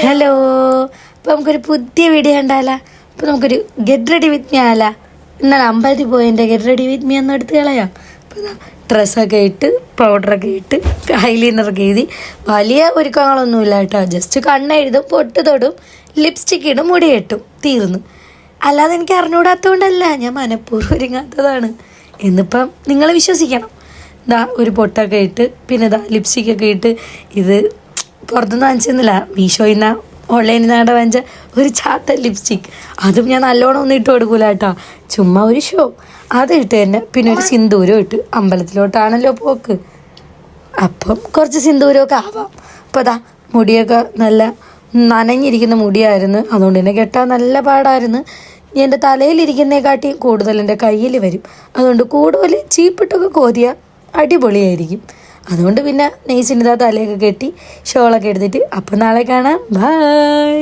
Hello, അപ്പോൾ നമുക്കൊരു പുതിയ വീഡിയോ കണ്ടാലോ. അപ്പോൾ നമുക്കൊരു ഗെറ്റ് റെഡി വിത്ത് മീ ആല. ഇന്നലെ അമ്പലത്തിൽ പോയതിൻ്റെ ഗെറ്റ് റെഡി വിത്ത് മീ ഒന്ന് എടുത്ത് കളയാം. അപ്പോൾ ഡ്രസ്സൊക്കെ ഇട്ട് പൗഡറൊക്കെ ഇട്ട് ഐലൈനറൊക്കെ എഴുതി വലിയ ഒരുക്കങ്ങളൊന്നുമില്ല കേട്ടോ. ജസ്റ്റ് കണ്ണെഴുതും, പൊട്ട് തൊടും, ലിപ്സ്റ്റിക്ക് ഇടും, മുടി കെട്ടും, തീർന്നു. അല്ലാതെ എനിക്ക് അറിഞ്ഞുകൂടാത്തതുകൊണ്ടല്ല, ഞാൻ മനഃപൂർവ്വം ഒരുങ്ങാത്തതാണ്. എന്നിപ്പം നിങ്ങൾ വിശ്വസിക്കണം. ഒരു പൊട്ടൊക്കെ ഇട്ട് പിന്നെ ലിപ്സ്റ്റിക്കൊക്കെ ഇട്ട്, ഇത് പുറത്തുനിന്ന് വാങ്ങിച്ചെന്നില്ല, മീഷോയിൽ നിന്ന് ഓൺലൈനിൽ നിന്നാണ്ട് വാങ്ങിച്ച ഒരു ചാത്ത ലിപ്സ്റ്റിക്. അതും ഞാൻ നല്ലോണം ഒന്നും ഇട്ട് കൊടുക്കൂല കേട്ടോ, ചുമ്മാ ഒരു ഷോ. അത് ഇട്ട് തന്നെ പിന്നെ ഒരു സിന്ദൂരം ഇട്ട്, അമ്പലത്തിലോട്ടാണല്ലോ പോക്ക്, അപ്പം കുറച്ച് സിന്ദൂരമൊക്കെ ആവാം. അപ്പോൾ മുടിയൊക്കെ നല്ല നനഞ്ഞിരിക്കുന്ന മുടിയായിരുന്നു, അതുകൊണ്ട് തന്നെ കെട്ടാൻ നല്ല പാടായിരുന്നു. എൻ്റെ തലയിലിരിക്കുന്നതിനെക്കാട്ടിയും കൂടുതൽ എൻ്റെ കയ്യിൽ വരും. അതുകൊണ്ട് കൂടുതൽ ചീപ്പിട്ടൊക്കെ കോതിയാൽ അടിപൊളിയായിരിക്കും. അതുകൊണ്ട് പിന്നെ നെയ്സിൻ്റെ തലയൊക്കെ കെട്ടി ഷോളൊക്കെ എടുത്തിട്ട് അപ്പം നാളെ കാണാം. ബൈ.